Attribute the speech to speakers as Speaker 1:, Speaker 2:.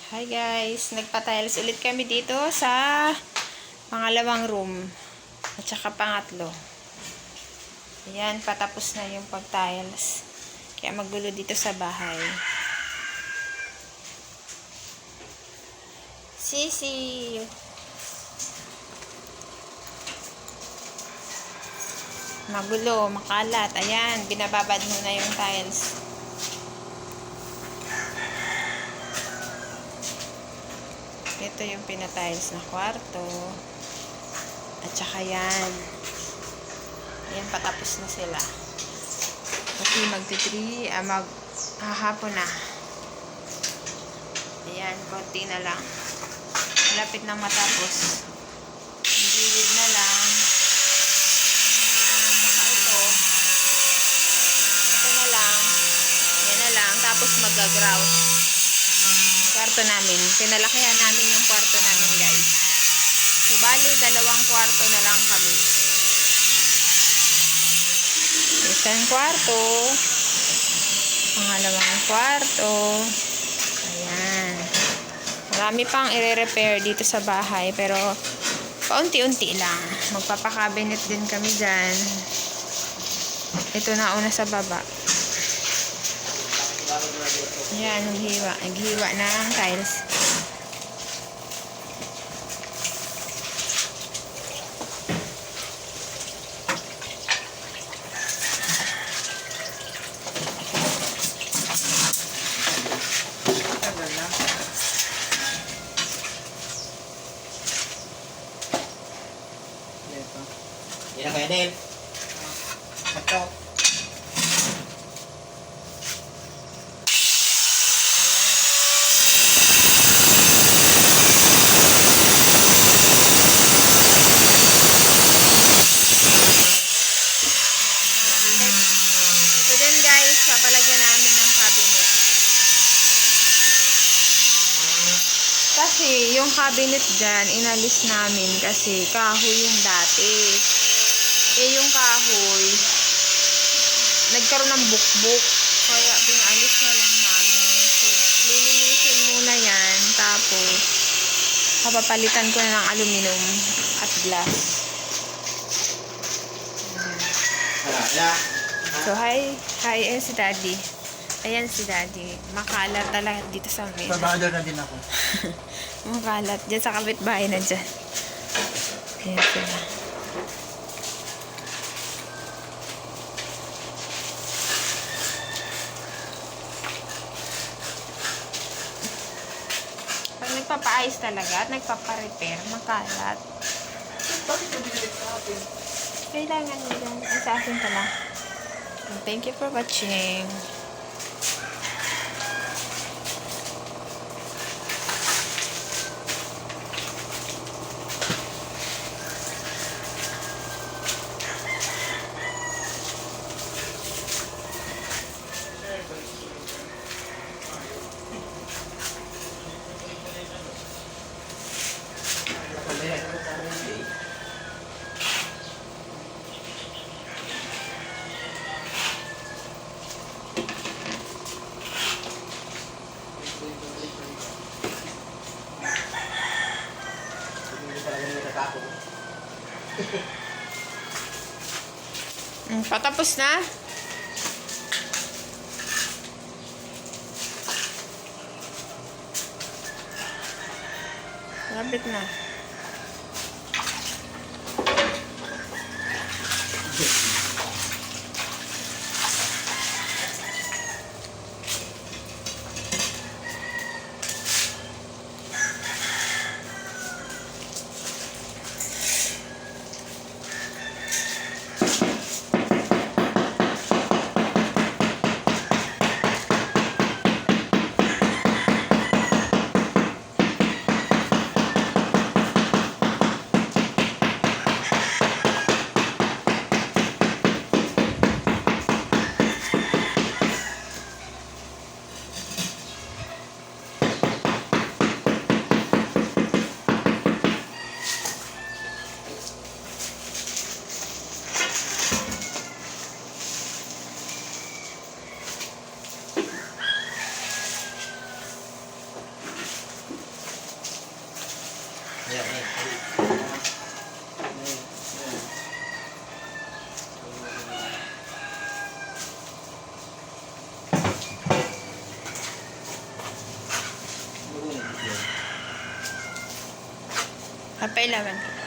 Speaker 1: Hi guys, nagpa-tiles ulit kami dito sa pangalawang room at saka pangatlo. Ayan, patapos na yung pag-tiles. Kaya magulo dito sa bahay. Sisi! Magulo, makalat. Ayan, binababad muna yung tiles. Ito yung pinatiles na kwarto. At saka yan. Ayan, patapos na sila. Kasi maghahapon na. Ayan, konti na lang. Malapit nang matapos. Yung gilid na lang. Saka ito. Ito na lang. Yan na lang. Tapos mag-grout. Kwarto namin. Pinalakihan namin yung kwarto namin, guys. So, bali, 2 kwarto na lang kami. Isang kwarto. Pangalawang kwarto. Ayan. Marami pang i-repair dito sa bahay. Pero, paunti-unti lang. Magpapakabinet din kami dyan. Ito na una sa baba. Ayan, naghiwa ng tiles.
Speaker 2: Yan kaya Del. Sakto.
Speaker 1: So then guys, papalagyan namin ng cabinet. Kasi yung cabinet dyan, inalis namin kasi kahoy yung dati. Eh yung kahoy, nagkaroon ng bukbuk. Kaya pinalis na lang namin. So, lilinisin muna yan. Tapos, papapalitan ko na ng aluminum at glass. Ayan. So, hi. Hi, ayan si Daddy. Ayan si Daddy. Makalat talaga dito sa amin.
Speaker 2: Babadar na din ako.
Speaker 1: Makalat. Diyan sa kapitbahay na dyan. Ayan sila. Pag nagpapaayos talaga at nagpaparepair, makalat.
Speaker 2: Bakit mo binalik sa akin?
Speaker 1: Kailangan nila. Ay, sa akin pala. Thank you for watching. Patapos na? Lapit na.
Speaker 2: Ayan, ayan.
Speaker 1: Papailawan ka.